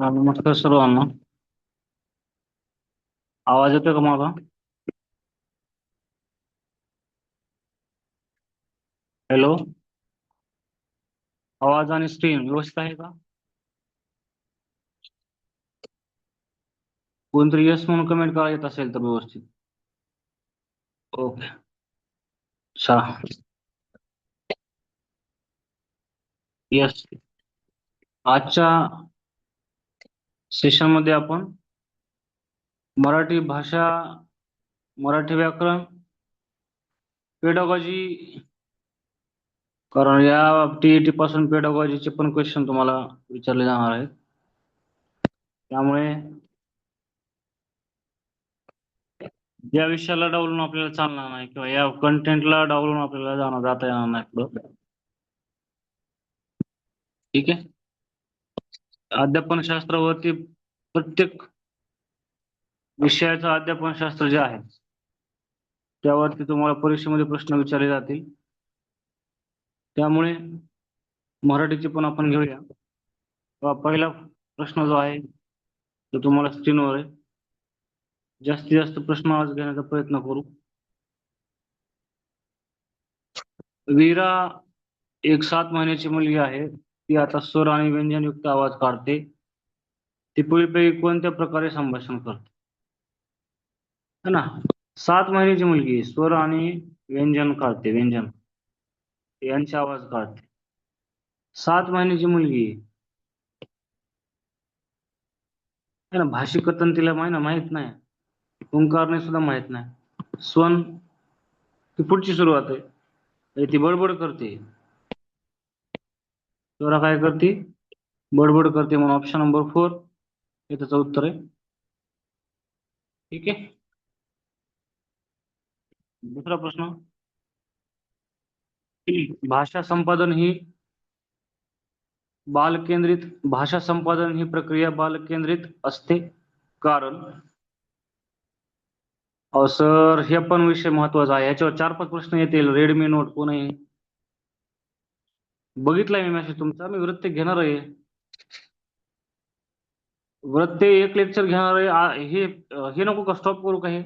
नमस्कार सर्वांना. आवाज येतोय का माझा? हॅलो. आवाज आणि स्क्रीन व्यवस्थित आहे का? कोणतरी यस म्हणून कमेंट करा येत असेल तर व्यवस्थित. ओके. अच्छा. यस. आजच्या सेशन मध्ये आपण मराठी भाषा, मराठी व्याकरण, पेडागॉजी, कारण या टीईटी पासून पेडागॉजीचे पण क्वेश्चन तुम्हाला विचारले जाणार आहेत. त्यामुळे या विषयाला डावलून आपल्याला चालणार नाही किंवा या कंटेंटला डावलून आपल्याला जाता येणार नाही पुढं. ठीक आहे. अध्यापन शास्त्रावरती प्रत्येक विषयाचं अध्यापन शास्त्र जे आहे त्यावरती तुम्हाला परीक्षेमध्ये प्रश्न विचारले जातील. त्यामुळे मराठीचे पण आपण घेऊया. पहिला प्रश्न जो आहे तो तुम्हाला स्क्रीनवर आहे. जास्तीत जास्त प्रश्न आज घेण्याचा प्रयत्न करू. वीरा एक 7 महिन्याची मुलगी आहे. ती आता स्वर आणि व्यंजनयुक्त आवाज काढते. ती पुढीलपैकी कोणत्या प्रकारे संभाषण करते? है ना. 7 महिन्याची मुलगी आहे. स्वर आणि व्यंजन काढते. व्यंजन यांचे आवाज काढते. 7 महिन्याची मुलगी आहे. है ना. भाषिक कथन तिला माहित नाही. ओंकारणे सुद्धा माहित नाही. स्वन ती पुढची सुरुवात आहे. ती बडबड करते. स्वरा काय करते? बडबड करते. म्हणून ऑप्शन नंबर 4 हे त्याचं उत्तर आहे. ठीक आहे. दुसरा प्रश्न. भाषा संपादन ही बालकेंद्रित भाषा संपादन ही प्रक्रिया बालकेंद्रित असते. कारण सर हे पण विषय महत्वाचा आहे. याच्यावर 4-5 प्रश्न येतील. रेडमी नोट कोणही बघितलाय मी मेसेज तुमचा. मी वृत्ते घेणार आहे. वृत्ते एक लेक्चर घेणार आहे. हे नको का स्टॉप करू का? हे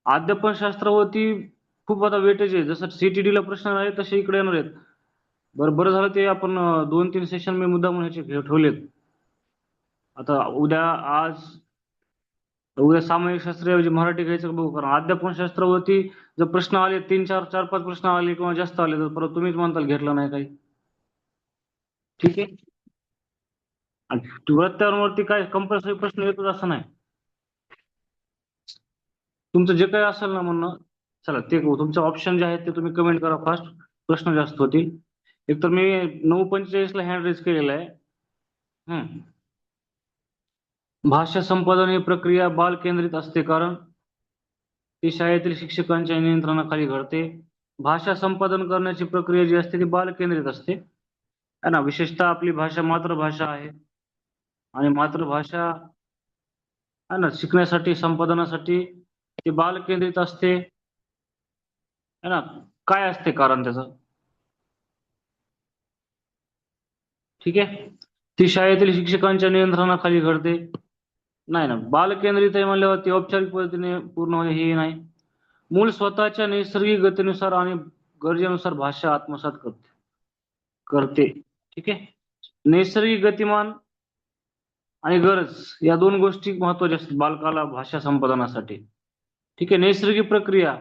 अध्यापन शास्त्रावरती खूप आता वेटेज आहे. जसं CTD ला प्रश्न आहे तसे इकडे येणार आहेत. बरं बरं झालं ते आपण 2-3 सेशन मी मुद्दाम ह्याचे ठेवलेत. आता उद्या सामाजिक शास्त्राऐवजी मराठी घ्यायचं का बघू. कारण अध्यापन शास्त्रावरती जर प्रश्न आले 3-4-4-5 प्रश्न आले किंवा जास्त आले तर परत तुम्हीच म्हणताल घेतलं नाही काही. ठीक आहे. आणि वरती काय कंपल्सरी प्रश्न येतोच असं नाही. तुमचं जे काही असेल ना म्हणणं, चला ते तुमचे ऑप्शन जे आहेत ते तुम्ही कमेंट करा फास्ट. प्रश्न जास्त होतील. एकतर मी 9:45 ला हँड रेज केलेला आहे. भाषा संपादन ही प्रक्रिया बाल केंद्रित असते. कारण ती शाळेतील शिक्षकांच्या नियंत्रणाखाली घडते. भाषा संपादन करण्याची प्रक्रिया जी असते ती बाल केंद्रित असते. है ना. विशेषतः आपली भाषा मातृभाषा आहे आणि मातृभाषा है ना शिकण्यासाठी संपादनासाठी ती बाल केंद्रित असते. है ना. काय असते कारण त्याचं? ठीक आहे. ती शाळेतील शिक्षकांच्या नियंत्रणाखाली घडते. नाही ना. बाल केंद्रित आहे म्हणल्यावर ती औपचारिक पद्धतीने पूर्ण होणे हे नाही. मूळ स्वतःच्या नैसर्गिक गतीनुसार आणि गरजेनुसार भाषा आत्मसात करते. ठीक आहे. नैसर्गिक गतिमान आणि गरज या 2 गोष्टी महत्वाच्या असतात बालकाला भाषा संपादनासाठी. ठीक आहे. नैसर्गिक प्रक्रिया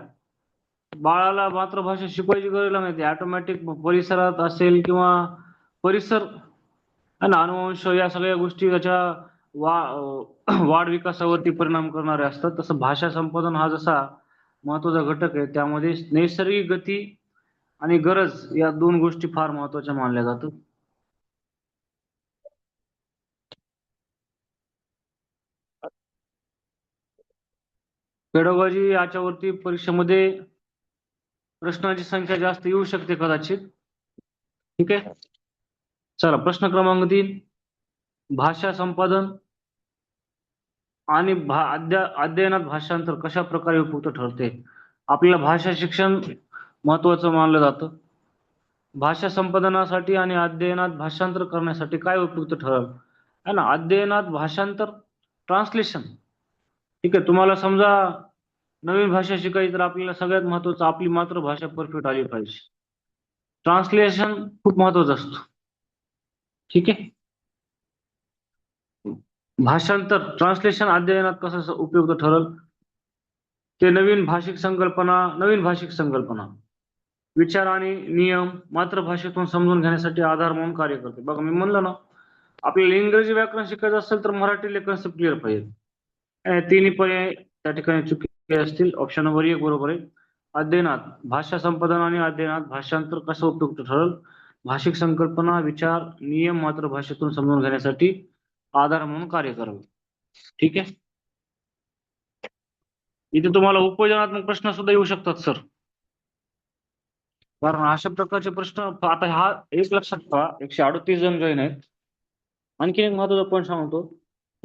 बाळाला मातृभाषा शिकवायची गरज नाही. ऑटोमॅटिक परिसरात असेल किंवा परिसर है ना अनुवंश या सगळ्या गोष्टी त्याच्या वाढ विकासावरती परिणाम करणारे असतात. तसं भाषा संपादन हा जसा महत्वाचा घटक आहे त्यामध्ये नैसर्गिक गती आणि गरज या 2 गोष्टी फार महत्वाच्या मानल्या जातात. पेडोगॉजी याच्यावरती परीक्षेमध्ये प्रश्नांची संख्या जास्त येऊ शकते कदाचित. ठीक आहे. चला प्रश्न क्रमांक 3. भाषा संपादन आणि अध्ययनात भाषांतर कशा प्रकारे उपयुक्त ठरते? आपल्याला भाषा शिक्षण महत्वाचं मानलं जातं. भाषा संपादनासाठी आणि अध्ययनात भाषांतर करण्यासाठी काय उपयुक्त ठरेल? है ना, अध्ययनात भाषांतर, ट्रान्सलेशन. ठीक आहे, तुम्हाला समजा नवीन भाषा शिकायची तर आपल्याला सगळ्यात महत्वाचं आपली मातृभाषा परफेक्ट आली पाहिजे. ट्रान्सलेशन खूप महत्वाचं असतं. ठीक आहे. भाषांतर, ट्रान्सलेशन अध्ययनात कसं उपयुक्त ठरेल? ते नवीन भाषिक संकल्पना, विचार आणि नियम मातृभाषेतून समजून घेण्यासाठी आधार म्हणून कार्य करते. बघा मी म्हणलं ना, आपल्याला इंग्रजी व्याकरण शिकायचं असेल तर मराठीतले कन्सेप्ट क्लिअर पाहिजे. तिन्ही पर्याय त्या ठिकाणी चुकीचे असतील. ऑप्शन नंबर 1 बरोबर आहे. अध्ययनात भाषा संपादन आणि अध्ययनात भाषांतर कसं उपयुक्त ठरेल? भाषिक संकल्पना, विचार, नियम मातृभाषेतून समजून घेण्यासाठी आधार म्हणून कार्य करावे. ठीक आहे. इथे तुम्हाला उपयोजनात्मक प्रश्न सुद्धा येऊ शकतात सर. कारण अशा प्रकारचे प्रश्न आता हा एक लक्षात ठेवा, 138 जण जॉईन आहेत. आणखी एक महत्वाचा पॉईंट सांगतो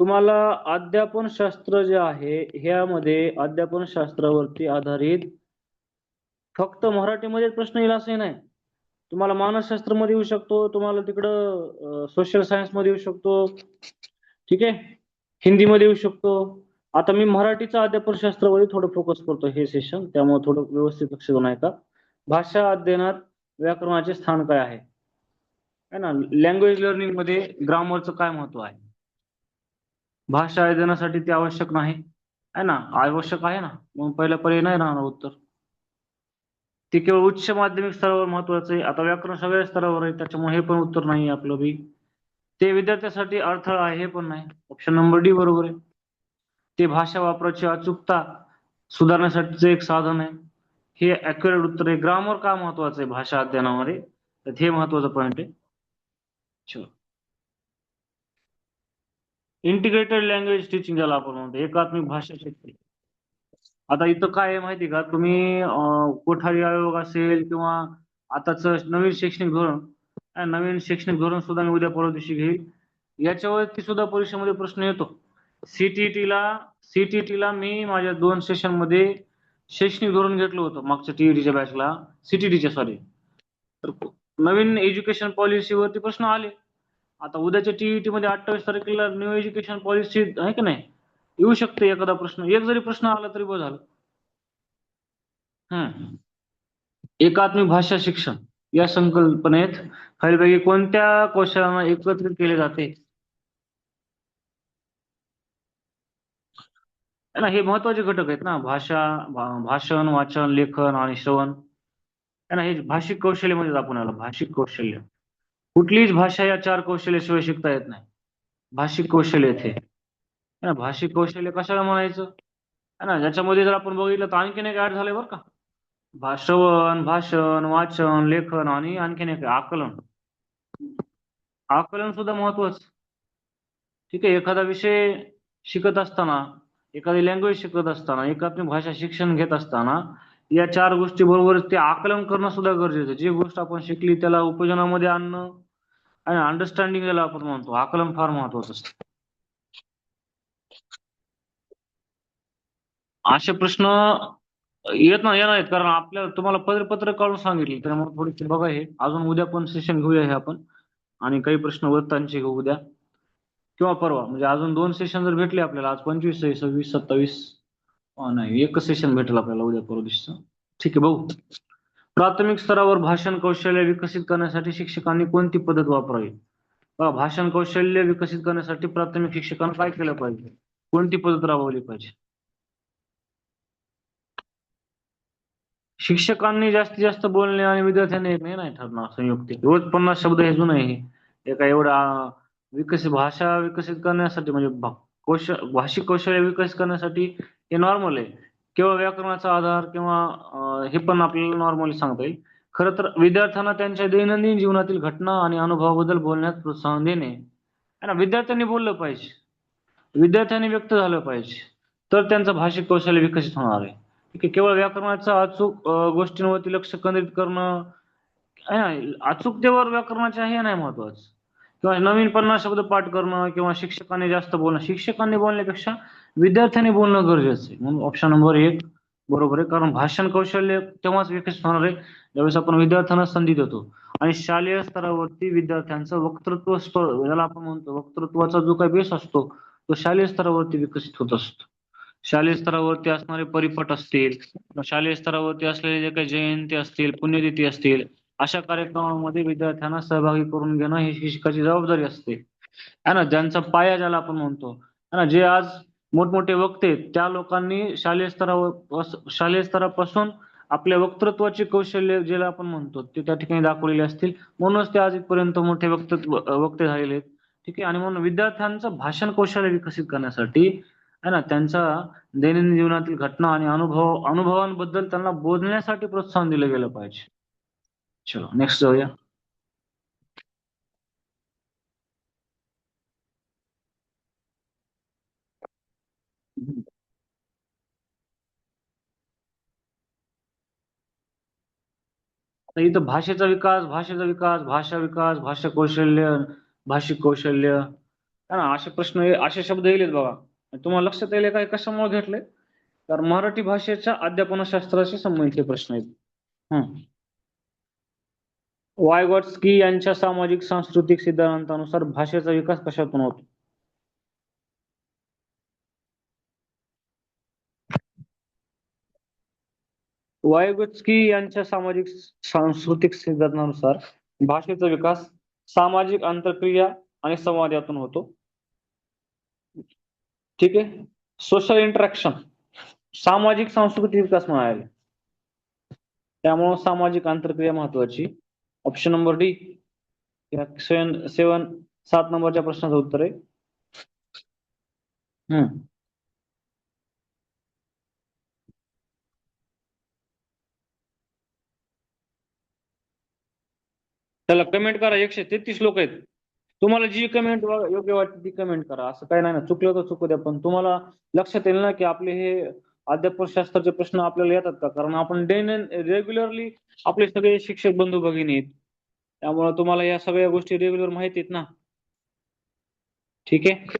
तुम्हाला. अध्यापन शास्त्र जे आहे ह्यामध्ये अध्यापन शास्त्रावरती आधारित फक्त मराठीमध्ये प्रश्न येईल असंही नाही. तुम्हाला मानसशास्त्रामध्ये येऊ शकतो, तुम्हाला तिकडं सोशल सायन्स मध्ये येऊ शकतो. ठीक आहे, हिंदीमध्ये येऊ शकतो. आता मी मराठीचा अध्यापन शास्त्रावर थोडं फोकस करतो हे सेशन, त्यामुळे थोडं व्यवस्थित लक्ष देऊन ऐका. भाषा अध्ययनात व्याकरणाचे स्थान काय आहे? है ना, लँग्वेज लर्निंग मध्ये ग्रामरचं काय महत्व आहे? भाषा अध्ययनासाठी ते आवश्यक नाही, है ना, आवश्यक आहे ना, मग पहिला पर्याय नाही राहणार उत्तर. ते केवळ उच्च माध्यमिक स्तरावर महत्वाचं आहे. आता व्याकरण सगळ्या स्तरावर आहे, त्याच्यामुळे हे पण उत्तर नाही आपलं बी. ते विद्यार्थ्यासाठी अडथळा आहे हे पण नाही. ऑप्शन नंबर डी बरोबर आहे. ते भाषा वापराची अचूकता सुधारण्यासाठीचं एक साधन आहे. हे ऍक्युरेट उत्तर आहे. ग्रामर का महत्वाचं आहे भाषा अध्ययनामध्ये, तर हे महत्वाचं पॉईंट आहे. इंटिग्रेटेड लँग्वेज टीचिंग ज्याला आपण म्हणतो, एकात्मिक भाषा शिकणे. आता इथं काय आहे माहिती का, तुम्ही कोठारी आयोग असेल किंवा आताच नवीन शैक्षणिक धोरण, नवीन शैक्षणिक धोरण सुद्धा मी उद्या परवा दिवशी घेईल. याच्यावरती सुद्धा परीक्षेमध्ये प्रश्न येतो. सीटीटीला मी माझ्या 2 सेशन मध्ये शैक्षणिक धोरण घेतलं होतं मागच्या टीईटीच्या बॅचला, सीटीटीच्या सॉरी. तर नवीन एज्युकेशन पॉलिसीवरती प्रश्न आले. आता उद्याच्या टीईटी मध्ये 28 तारखेला न्यू एज्युकेशन पॉलिसी आहे की नाही, येऊ शकते एखादा प्रश्न. एक जरी प्रश्न आला तरी बरं झालं. एकात्मिक भाषा शिक्षण या संकल्पनेत खालीलपैकी कोणत्या कौशल्यांना एकत्रित केले जाते? है ना, हे महत्वाचे घटक आहेत ना. भाषण, वाचन, लेखन आणि श्रवण, है ना, हे भाषिक कौशल्य आपण याला भाषिक कौशल्य. कुठलीच भाषा या 4 कौशल्याशिवाय शिकता येत नाही. भाषिक कौशल्य येते, है ना. भाषिक कौशल्य कशाला म्हणायचं, है ना, ज्याच्यामध्ये जर आपण बघितलं तर आणखीन एक ऍड झालंय बरं का. श्रवण, भाषण, वाचन, लेखन आणि आणखीन एक आकलन. आकलन सुद्धा महत्वाचं. ठीक आहे, एखादा विषय शिकत असताना, एखादी लँग्वेज शिकत असताना, एकात्मिक भाषा शिक्षण घेत असताना या 4 गोष्टी बरोबर ते आकलन करणं सुद्धा गरजेचं आहे. जी गोष्ट आपण शिकली त्याला उपयोजनामध्ये आणणं आणि अंडरस्टँडिंग ज्याला आपण म्हणतो, आकलन फार महत्वाचं असतं. असे प्रश्न येणार आहेत कारण आपल्याला तुम्हाला पत्र काढून सांगितले, त्यामुळे थोडीशी बघा. हे अजून उद्या पण सेशन घेऊया हे आपण, आणि काही प्रश्न वृत्तांचे घेऊ उद्या किंवा परवा. म्हणजे अजून 2 सेशन जर भेटले आपल्याला, आज 25 आहे, 26, 27 नाही, एकच सेशन भेटेल आपल्याला उद्या परवा दिवशीचं. ठीक आहे भाऊ. प्राथमिक स्तरावर भाषण कौशल्य विकसित करण्यासाठी शिक्षकांनी कोणती पद्धत वापरावी? भाषण कौशल्य विकसित करण्यासाठी प्राथमिक शिक्षकांना काय केलं पाहिजे, कोणती पद्धत राबवली पाहिजे? शिक्षकांनी जास्तीत जास्त बोलणे आणि विद्यार्थ्यांनी ऐकणे नाही ठरणार संयुक्त. रोज 50 शब्द हे जुनं आहे. एका एवढा भाषा विकसित करण्यासाठी म्हणजे भाषिक कौशल्य विकसित करण्यासाठी हे नॉर्मल आहे. केवळ व्याकरणाचा आधार किंवा हे पण आपल्याला नॉर्मली सांगता येईल. खरं तर विद्यार्थ्यांना त्यांच्या दैनंदिन जीवनातील घटना आणि अनुभवाबद्दल बोलण्यास प्रोत्साहन देणे, विद्यार्थ्यांनी बोललं पाहिजे, विद्यार्थ्यांनी व्यक्त झालं पाहिजे, तर त्यांचं भाषिक कौशल्य विकसित होणार आहे. ठीक आहे, केवळ व्याकरणाचा अचूक गोष्टींवरती लक्ष केंद्रित करणं, अचूकतेवर व्याकरणाचे हे नाही महत्वाचं, किंवा नवीन 50 शब्द पाठ करणं किंवा शिक्षकांनी जास्त बोलणं. शिक्षकांनी बोलण्यापेक्षा विद्यार्थ्यांनी बोलणं गरजेचं आहे. म्हणून ऑप्शन नंबर 1 बरोबर आहे. कारण भाषण कौशल्य तेव्हाच विकसित होणार आहे ज्यावेळेस आपण विद्यार्थ्यांना संधी देतो. आणि शालेय स्तरावरती विद्यार्थ्यांचं वक्तृत्व ज्याला आपण म्हणतो वक्तृत्वाचा जो काही बेस असतो तो शालेय स्तरावरती विकसित होत असतो. शालेय स्तरावरती असणारे परिपाठ असतील, शालेय स्तरावरती असलेले जे काही जयंती असतील, पुण्यतिथी असतील, अशा कार्यक्रमामध्ये विद्यार्थ्यांना सहभागी करून घेणं ही शिक्षकाची जबाबदारी असते. है ना, ज्यांचा पाया ज्याला आपण म्हणतो, है ना, जे आज मोठमोठे वक्ते आहेत, त्या लोकांनी शालेय स्तरापासून आपल्या वक्तृत्वाची कौशल्य ज्याला आपण म्हणतो ते त्या ठिकाणी दाखवलेले असतील. म्हणूनच ते आज इथपर्यंत मोठे वक्ते झालेले आहेत. ठीक आहे. आणि म्हणून विद्यार्थ्यांचं भाषण कौशल्य विकसित करण्यासाठी है ना, त्यांच्या दैनंदिन जीवनातील घटना आणि अनुभवांबद्दल त्यांना बोलण्यासाठी प्रोत्साहन दिलं गेलं पाहिजे. चलो नेक्स्ट जाऊया. तर इथं भाषा विकास, भाषा कौशल्य, भाषिक कौशल्य, है ना, असे प्रश्न असे शब्द येईल बघा. तुम्हाला लक्षात येईल काय कशामुळे घेतले? तर मराठी भाषेच्या अध्यापनशास्त्राशी संबंधित प्रश्न आहेत. हं. वायगॉट्स्की यांच्या सामाजिक सांस्कृतिक सिद्धांतानुसार भाषेचा विकास कशातून होतो? वायगॉट्स्की यांच्या सामाजिक सांस्कृतिक सिद्धांतानुसार भाषेचा विकास सामाजिक आंतरक्रिया आणि संवाद यातून होतो. ठीक आहे. सोशल इंटरॅक्शन, सामाजिक सांस्कृतिक विकास म्हणाले, त्यामुळं सामाजिक आंतरक्रिया महत्वाची. ऑप्शन नंबर डी 7 नंबरच्या प्रश्नाचं उत्तर आहे. त्याला कमेंट करा. 133 लोक आहेत. तुम्हाला जी कमेंट योग्य वाटते ती कमेंट करा. असं काही नाही ना, चुकलं तर चुकू द्या, पण तुम्हाला लक्षात येईल ना की आपले हे अध्यापनशास्त्राचे प्रश्न आपल्याला येतात का? कारण आपण रेग्युलरली आपले सगळे शिक्षक बंधू भगिनी आहेत, त्यामुळे तुम्हाला या सगळ्या गोष्टी रेग्युलर माहिती आहेत ना. ठीक आहे.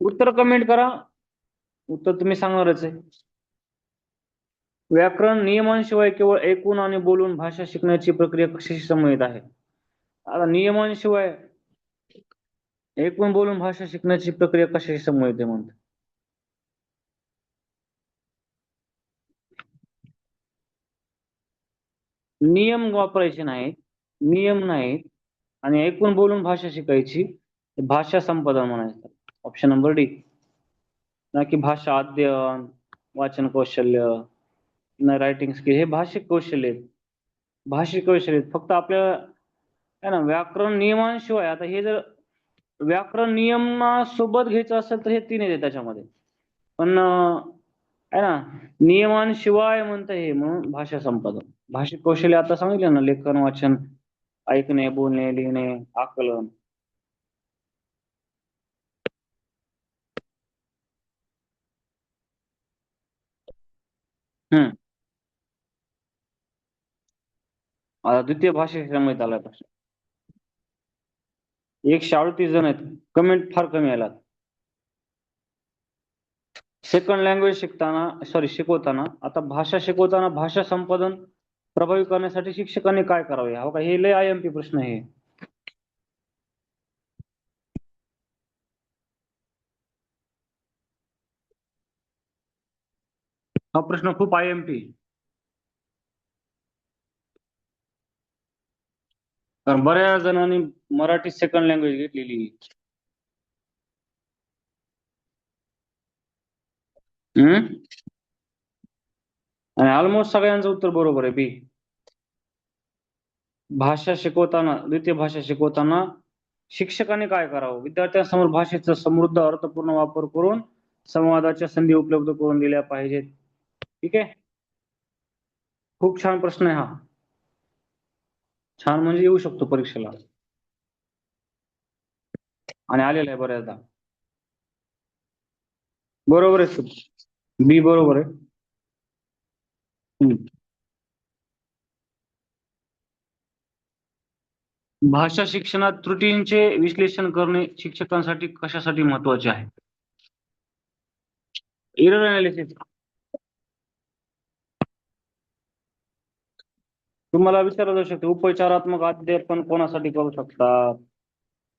उत्तर कमेंट करा. उत्तर तुम्ही सांगणारच आहे. व्याकरण नियमांशिवाय केवळ ऐकून आणि बोलून भाषा शिकण्याची प्रक्रिया कशाशी संबंधित आहे? आता नियमांशिवाय ऐकून बोलून भाषा शिकण्याची प्रक्रिया कशाशी संबंधित आहे म्हणतो? नियम वापरायचे नाहीत, नियम नाहीत, आणि ऐकून बोलून भाषा शिकायची, भाषा संपादन म्हणायचं. Option number D. ना की भाषा अध्ययन, वाचन कौशल्य, न रायटिंग स्किल, हे भाषिक कौशल्य आहेत. भाषिक कौशल्य आहेत. फक्त आपल्याला आहे ना व्याकरण नियमांशिवाय, आता हे जर व्याकरण नियमासोबत घ्यायचं असेल तर हे 3 आहेत त्याच्यामध्ये, पण आहे ना नियमांशिवाय म्हणता हे म्हणून भाषा संपादन. भाषिक कौशल्य आता सांगितलं ना, लेखन, वाचन, ऐकणे, बोलणे, लिहिणे, आकलन. हम्म. आता द्वितीय भाषेशी संबंधित आला प्रश्न. 138 जण आहेत. कमेंट फार कमी आला. सेकंड लँग्वेज शिकवताना, आता भाषा शिकवताना भाषा संपादन प्रभावी करण्यासाठी शिक्षकांनी काय करावे? हा का, हे लय IMP प्रश्न आहे. हा प्रश्न खूप IMP. कारण बऱ्याच जणांनी मराठी सेकंड लँग्वेज घेतलेली. आणि ऑलमोस्ट सगळ्यांचं उत्तर बरोबर आहे, बी. द्वितीय भाषा शिकवताना शिक्षकांनी काय करावं? विद्यार्थ्यांसमोर भाषेचा समृद्ध अर्थपूर्ण वापर करून संवादाच्या संधी उपलब्ध करून दिल्या पाहिजेत. ठीक आहे. खूप छान प्रश्न आहे हा. छान म्हणजे येऊ शकतो परीक्षेला, आणि आलेला आहे बऱ्याचदा. बरोबर आहे. बी बरोबर आहे. भाषा शिक्षणात त्रुटींचे विश्लेषण करणे शिक्षकांसाठी कशासाठी महत्वाचे आहे? Error analysis. तुम्हाला विचारलं जाऊ शकते उपचारात्मक अध्यापन कोणासाठी करू शकतात?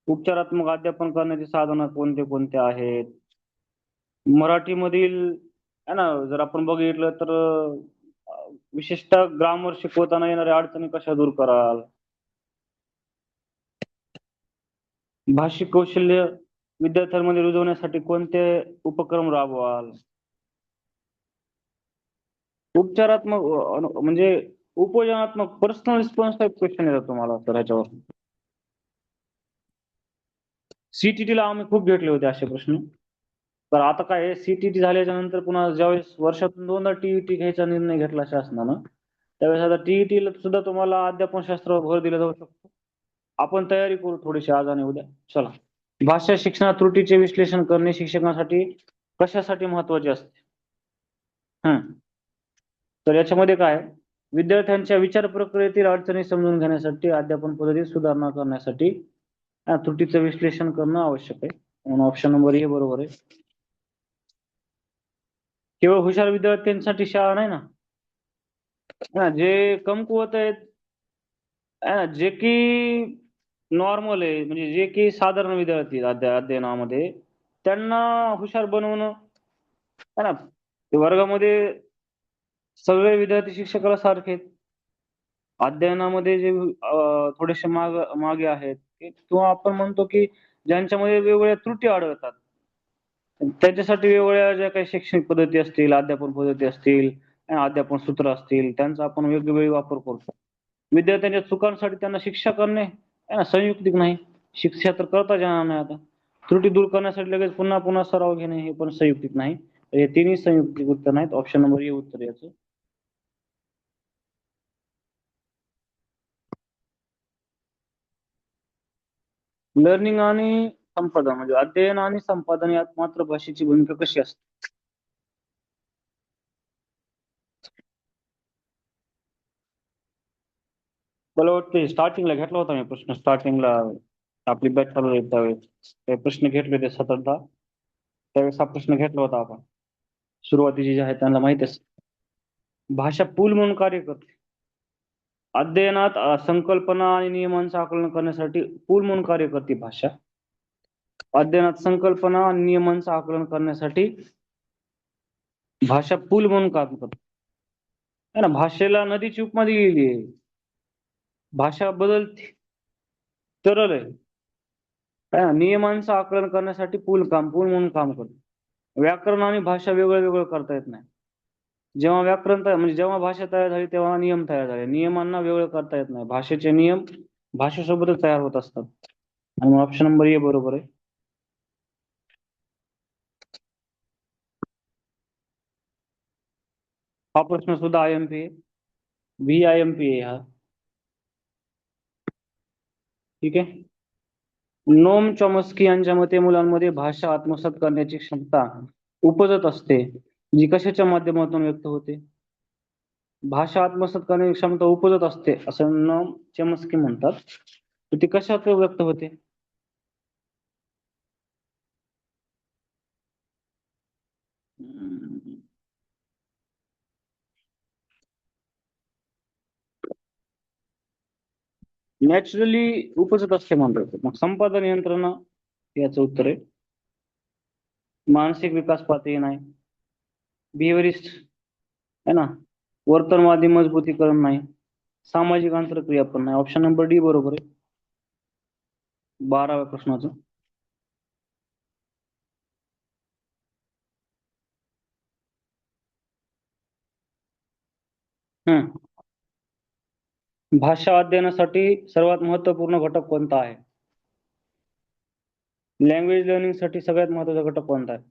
उपचारात्मक अध्यापन करण्याची साधनं कोणते कोणते आहेत? मराठीमधील आहे ना, जर आपण बघितलं तर विशेषतः ग्रामर शिकवताना येणाऱ्या अडचणी कशा दूर कराल? भाषिक कौशल्य विद्यार्थ्यांमध्ये रुजवण्यासाठी कोणते उपक्रम राबवाल? उपचारात्मक म्हणजे उपयोजनात्मक पर्सनल रिस्पॉन्स टाइप क्वेश्चन येतात तुम्हाला सर ह्याच्यावर. CTT ला आम्ही खूप घेतले होते असे प्रश्न. तर आता काय आहे, CTT झाल्याच्या नंतर पुन्हा ज्यावेळेस वर्षातून 2दा TET घ्यायचा निर्णय घेतला शासनानं, त्यावेळेस आता TET ला सुद्धा तुम्हाला अध्यापनशास्त्रावर भर दिला जाऊ शकतो. आपण तयारी करू थोडीशी आज आणि उद्या. चला. भाषा शिक्षणात त्रुटीचे विश्लेषण करणे शिक्षकांसाठी कशासाठी महत्वाचे असते? तर याच्यामध्ये काय आहे, विद्यार्थ्यांच्या विचार प्रक्रियेतील अडचणी समजून घेण्यासाठी, अध्यापन पद्धतीत सुधारणा करण्यासाठी त्रुटीचं विश्लेषण करणं आवश्यक आहे. म्हणून ऑप्शन नंबर ए बरोबर आहे. केवळ हुशार विद्यार्थ्यांसाठी शाळा नाही ना. जे कमकुवत आहेत, जे की नॉर्मल आहे, म्हणजे जे की साधारण विद्यार्थी आहेत अध्ययनामध्ये, त्यांना हुशार बनवणं है ना. ते वर्गामध्ये सगळे विद्यार्थी शिक्षकाला सारखे आहेत. अध्ययनामध्ये जे थोडेसे मागे आहेत किंवा आपण म्हणतो की ज्यांच्यामध्ये वेगवेगळ्या त्रुटी आढळतात, त्यांच्यासाठी वेगवेगळ्या ज्या काही शैक्षणिक पद्धती असतील, अध्यापन पद्धती असतील, अध्यापन सूत्र असतील, त्यांचा आपण वेगवेगळी वापर करतो. विद्यार्थ्यांच्या चुकांसाठी त्यांना शिक्षा करणे संयुक्तिक नाही. शिक्षा तर करता येणार नाही आता. त्रुटी दूर करण्यासाठी लगेच पुन्हा पुन्हा सराव घेणे हे पण संयुक्तिक नाही. हे तिन्ही संयुक्तिक उत्तर नाहीत. ऑप्शन नंबर ए उत्तर याचं. लर्निंग आणि संपादन म्हणजे अध्ययन आणि संपादन यात मातृभाषेची भूमिका कशी असते? मला वाटतं स्टार्टिंगला घेतला होता मी प्रश्न. स्टार्टिंगला आपली बॅच चालू होती त्यावेळेस ते प्रश्न घेतले होते 7-8. त्यावेळेस हा प्रश्न घेतला होता आपण. सुरुवातीचे जे आहेत त्यांना माहिती असते. भाषा पूल म्हणून कार्य करते. अध्ययनात संकल्पना आणि नियमांचं आकलन करण्यासाठी पूल म्हणून कार्य करते भाषा. अध्ययनात संकल्पना आणि नियमांचं आकलन करण्यासाठी भाषा पूल म्हणून काम करते. है ना. भाषेला नदीची उपमा दिलेली आहे. भाषा बदलते, तरल आहे. है ना. नियमांचं आकलन करण्यासाठी पूल म्हणून काम करते. व्याकरण आणि भाषा वेगळं वेगळं करता येत नाही. जेव्हा व्याकरण तयार म्हणजे जेव्हा भाषा तयार झाली तेव्हा नियम तयार झाले. नियमांना वेगळं करता येत नाही. भाषेचे नियम भाषेसोबतच तयार होत असतात. आणि ऑप्शन नंबर ए बरोबर आहे. हा प्रश्न सुद्धा IMP आहे. VIMP आहे हा. ठीक आहे. नोम चॉम्स्की यांच्या मते मुलांमध्ये भाषा आत्मसात करण्याची क्षमता उपजत असते, जी कशाच्या माध्यमातून व्यक्त होते? भाषा आत्मसात करण्याची क्षमता उपजत असते असं नोम चॉम्स्की म्हणतात. तर ती कशात व्यक्त होते? नॅचरली उपजत असते म्हणतात. मग संपादन यंत्रणा याचं उत्तर आहे. मानसिक विकास पातळी नाही. बिहेवियरिस्ट है ना. वर्तनवादी मजबूतीकरण नाही. सामाजिक आंतरक्रिया पण नाही. ऑप्शन नंबर डी बरोबर आहे 12व्या प्रश्नाचं. हम्म. भाषा अध्ययनासाठी सर्वात महत्वपूर्ण घटक कोणता आहे? लँग्वेज लर्निंग साठी सगळ्यात महत्वाचा घटक कोणता आहे?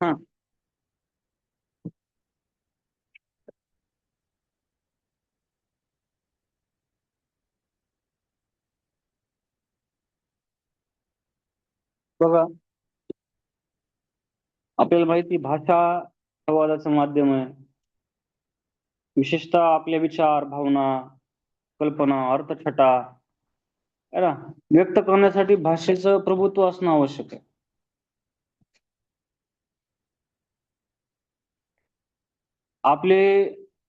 हा. बघा, आपल्याला माहिती भाषा संवादाचं माध्यम आहे. विशेषतः आपले विचार, भावना कल्पना, अर्थछटा है ना, व्यक्त करण्यासाठी भाषेचं प्रभुत्व असणं आवश्यक आहे. आपले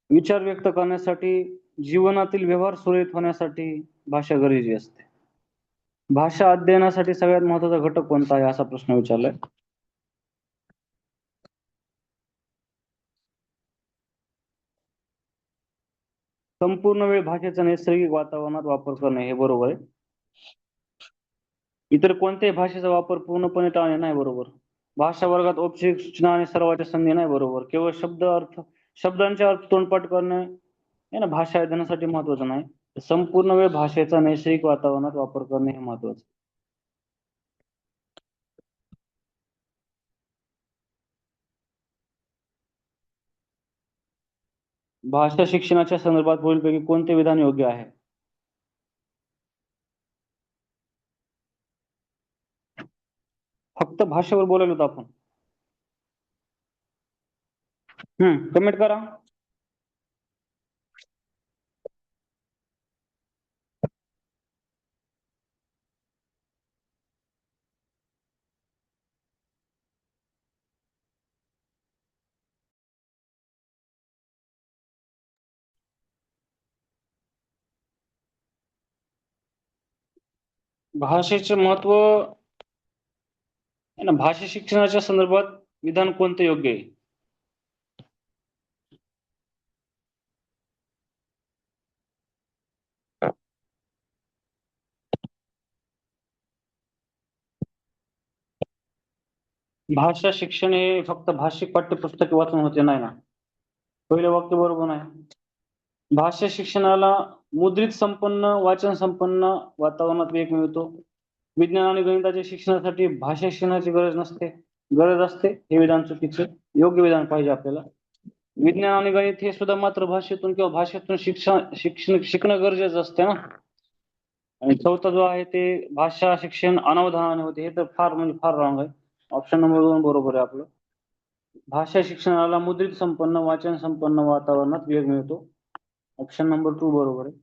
विचार व्यक्त करण्यासाठी, जीवनातील व्यवहार सुरळीत होण्यासाठी भाषा गरजेची असते. भाषा अध्ययनासाठी सगळ्यात महत्वाचा घटक कोणता आहे असा प्रश्न विचारलाय. संपूर्ण वेळ भाषेचा नैसर्गिक वातावरणात वापर करणे हे बरोबर आहे. इतर कोणत्याही भाषेचा वापर पूर्णपणे टाळणे नाही बरोबर. भाषा वर्गात औपचारिक सूचना आणि सरावाच्या संधी नाही बरोबर. केवळ शब्दांचे अर्थ तोंडपाठ करणे हे ना भाषा अध्ययनासाठी महत्वाचं नाही. संपूर्ण वेळ भाषेचा नैसर्गिक वातावरणात वापर करणे हे महत्वाचं. भाषा शिक्षणाच्या संदर्भात पुढीलपैकी कोणते विधान योग्य आहे? फक्त भाषेवर बोलायलो होतो आपण. कमेंट करा. भाषेचे महत्व आहे ना, भाषा शिक्षणाच्या संदर्भात विधान कोणते योग्य आहे? भाषा शिक्षण हे फक्त भाषिक पाठ्यपुस्तक वाचून होते नाही ना. पहिले वाक्य बरोबर आहे. भाषा शिक्षणाला मुद्रित संपन्न, वाचन संपन्न वातावरणात वेग मिळतो. विज्ञान आणि गणिताच्या शिक्षणासाठी भाषा शिक्षणाची गरज असते. हे विधान चुकीचे. योग्य विधान पाहिजे आपल्याला. विज्ञान आणि गणित हे सुद्धा मातृभाषेतून किंवा भाषेतून शिकणं गरजेचं असते ना. आणि चौथा जो आहे ते भाषा शिक्षण अनावधानाने होते, हे तर फार म्हणजे फार रॉंग आहे. ऑप्शन नंबर 2 बरोबर आहे आपलं. भाषा शिक्षणाला मुद्रित संपन्न, वाचन संपन्न वातावरणात वेग मिळतो. ऑप्शन नंबर 2 बरोबर आहे.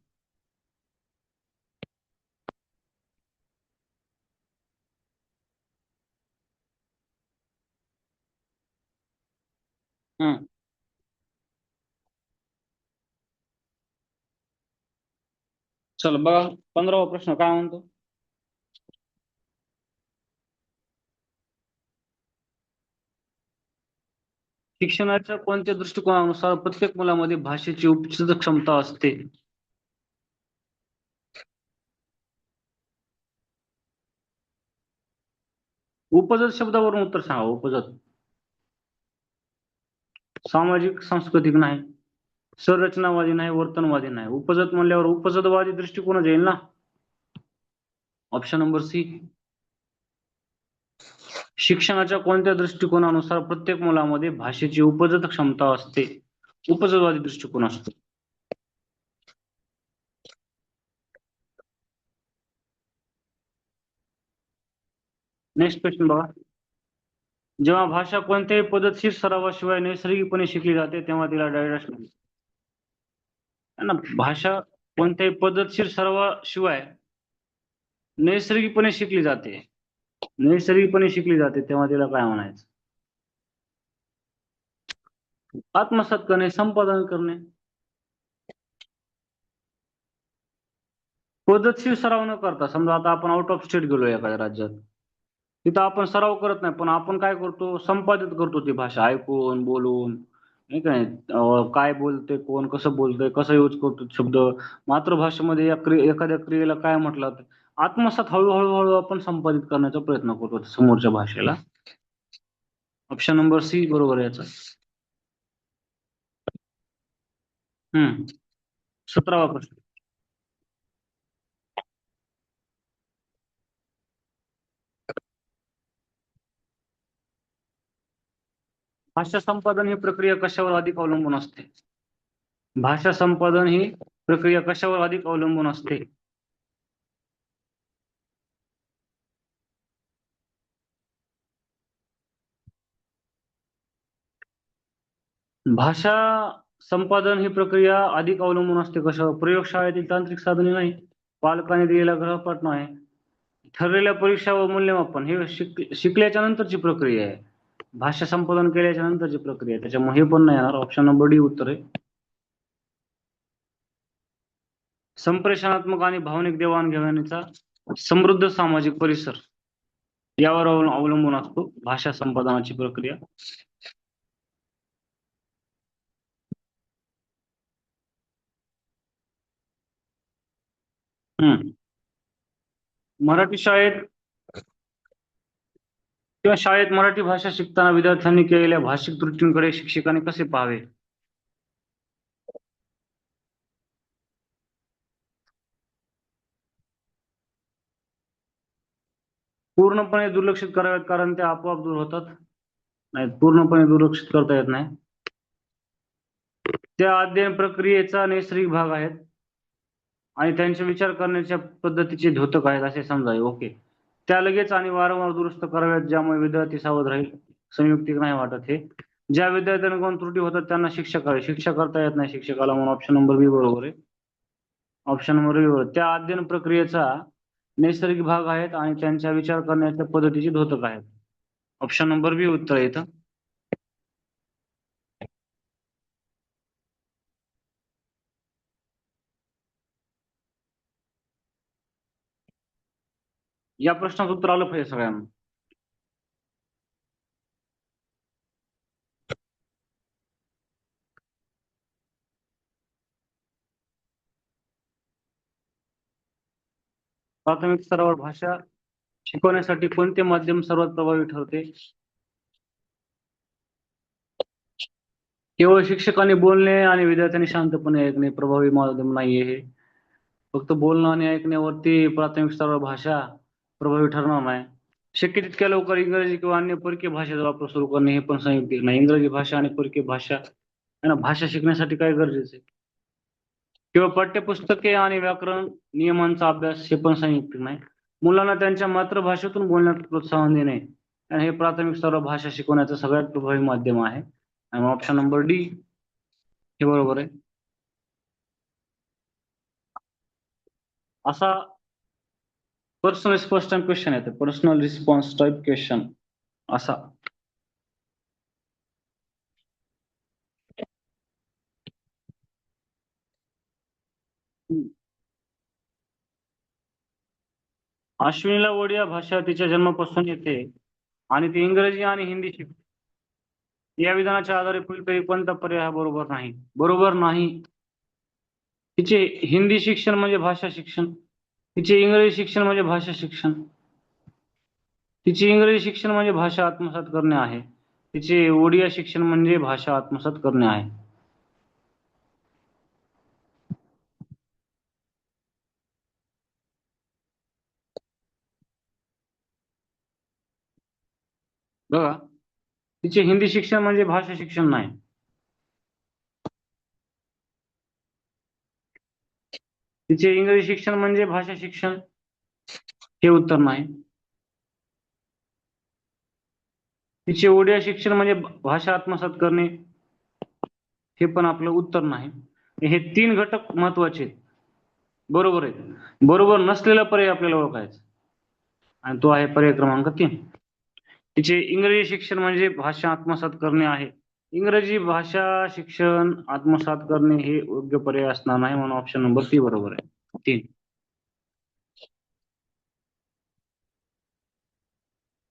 चला बघा 15वा प्रश्न काय म्हणतो. शिक्षणाच्या कोणत्या दृष्टिकोनानुसार प्रत्येक मुलामध्ये भाषेची उपस्थित क्षमता असते? उपजत शब्दावरून उत्तर सांगा. उपजत सामाजिक सांस्कृतिक नाही, संरचनावादी नाही, वर्तनवादी नाही. उपजत म्हणल्यावर उपजतवादी दृष्टिकोनच येईल ना. Option number C. शिक्षणाच्या कोणत्या दृष्टिकोनानुसार प्रत्येक मुलामध्ये भाषेची उपजत क्षमता असते? उपजतवादी दृष्टिकोन असतो. नेक्स्ट क्वेश्चन बघा. जेव्हा भाषा कोणत्याही पद्धतशीर सरावाशिवाय नैसर्गिकपणे शिकली जाते तेव्हा तिला डायडॅश म्हणतात. ना भाषा कोणत्याही पद्धतशीर सरावाशिवाय नैसर्गिकपणे शिकली जाते, तेव्हा तिला काय म्हणायचं? आत्मसात करणे, संपादन करणे. पद्धतशीर सराव न करता, समजा आता आपण आउट ऑफ स्टेट गेलो एखाद्या राज्यात, तिथं आपण सराव करत नाही, पण आपण काय करतो, संपादित करतो ती भाषा ऐकून बोलून, नाही काय. काय बोलते कोण, कसं बोलतंय, कसं यूज करतो शब्द. मातृभाषेमध्ये एखाद्या क्रियेला काय म्हटलं, आत्मसात हळूहळू हळू आपण संपादित करण्याचा प्रयत्न करतो समोरच्या भाषेला. ऑप्शन नंबर सी बरोबर आहे याचा. 17वा प्रश्न. भाषा संपादन ही प्रक्रिया कशावर अधिक अवलंबून असते? भाषा संपादन ही प्रक्रिया कशावर अधिक अवलंबून असते? भाषा संपादन ही प्रक्रिया अधिक अवलंबून असते कशावर? प्रयोगशाळेतील तांत्रिक साधने नाही, पालकांनी दिलेला गृहपाठ नाही, ठरलेल्या परीक्षा व मूल्यमापन हे शिकल्याच्या नंतरची प्रक्रिया आहे. भाषा संपादन केल्याच्या नंतरची प्रक्रिया आहे, त्याच्यामुळे हे पण नाही येणार. ऑप्शन नंबर डी उत्तर आहे. संप्रेषणात्मक आणि भावनिक देवाणघेवाणीचा समृद्ध सामाजिक परिसर यावर अवलंबून असतो भाषा संपादनाची प्रक्रिया. हम्म मराठी शाळेत किंवा शाळेत मराठी भाषा शिकताना विद्यार्थ्यांनी केलेल्या भाषिक त्रुटींकडे शिक्षकांनी कसे पाहावे? पूर्णपणे दुर्लक्षित करावेत, कारण ते आपोआप दूर होतात. नाही, पूर्णपणे दुर्लक्षित करता येत नाही. त्या अध्ययन प्रक्रियेचा नैसर्गिक भाग आहेत आणि त्यांचे विचार करण्याच्या पद्धतीचे द्योतक आहेत असे समजावे. ओके. त्या लगेच आणि वारंवार दुरुस्त कराव्यात, ज्यामुळे विद्यार्थी सावध राहील. संयुक्तिक नाही वाटत हे. ज्या विद्यार्थ्यांकडून त्रुटी होतात त्यांना शिक्षा करावी. शिक्षा करता येत नाही शिक्षकाला, म्हणून ऑप्शन नंबर बी बरोबर आहे. ऑप्शन नंबर बी बरोबर. त्या अध्ययन प्रक्रियेचा नैसर्गिक भाग आहेत आणि त्यांच्या विचार करण्याच्या पद्धतीचे द्योतक आहेत. ऑप्शन नंबर बी उत्तर आहे इथं. या प्रश्नाचं उत्तर आलं पाहिजे सगळ्यांना. प्राथमिक स्तरावर भाषा शिकवण्यासाठी कोणते माध्यम सर्वात प्रभावी ठरते? केवळ शिक्षकांनी बोलणे आणि विद्यार्थ्यांनी शांतपणे ऐकणे प्रभावी माध्यम नाहीये हे. फक्त बोलणं आणि ऐकण्यावरती प्राथमिक स्तरावर भाषा प्रभावी ठरणार नाही. शक्य तितक्या लवकर इंग्रजी किंवा अन्य परकीय भाषेचा वापर सुरू करणे हे पण संयुक्तिक नाही. इंग्रजी भाषा आणि परकीय भाषा है ना, भाषा शिकण्यासाठी काय गरजेचं आहे? किंवा पाठ्यपुस्तके आणि व्याकरण नियमांचा अभ्यास हे पण संयुक्तिक नाही. मुलांना त्यांच्या मातृभाषेतून बोलण्यात प्रोत्साहन देणे आणि हे प्राथमिक स्तरावर भाषा शिकवण्याचं सगळ्यात प्रभावी माध्यम आहे. आणि ऑप्शन नंबर डी हे बरोबर आहे. असा पर्सनल रिस्पॉन्स टाइप क्वेश्चन येतो. पर्सनल रिस्पॉन्स टाइप क्वेश्चन असा. अश्विनीला ओडिया भाषा तिच्या जन्मापासून येते आणि ती इंग्रजी आणि हिंदी शिकते. या विधानाच्या आधारे पुढील कोणता पर्याय हा बरोबर नाही? बरोबर नाही. तिचे हिंदी शिक्षण म्हणजे भाषा शिक्षण, तिचे इंग्रजी शिक्षण म्हणजे भाषा शिक्षण, तिचे इंग्रजी शिक्षण म्हणजे भाषा आत्मसात करणे आहे, तिचे ओडिया शिक्षण म्हणजे भाषा आत्मसात करणे आहे. बघा, तिचे हिंदी शिक्षण म्हणजे भाषा शिक्षण नाही. तिचे इंग्रजी शिक्षण म्हणजे भाषा शिक्षण हे उत्तर नाही. तिचे ओडिया शिक्षण म्हणजे भाषा आत्मसात करणे हे पण आपलं उत्तर नाही. हे 3 घटक महत्वाचे आहेत. बरोबर आहे. बरोबर नसलेला पर्याय आपल्याला ओळखायचा आणि तो आहे पर्याय क्रमांक 3. तिचे इंग्रजी शिक्षण म्हणजे भाषा आत्मसात करणे आहे. इंग्रजी भाषा शिक्षण आत्मसात करणे हे योग्य पर्याय असणार नाही, म्हणून ऑप्शन नंबर सी बरोबर आहे. 3.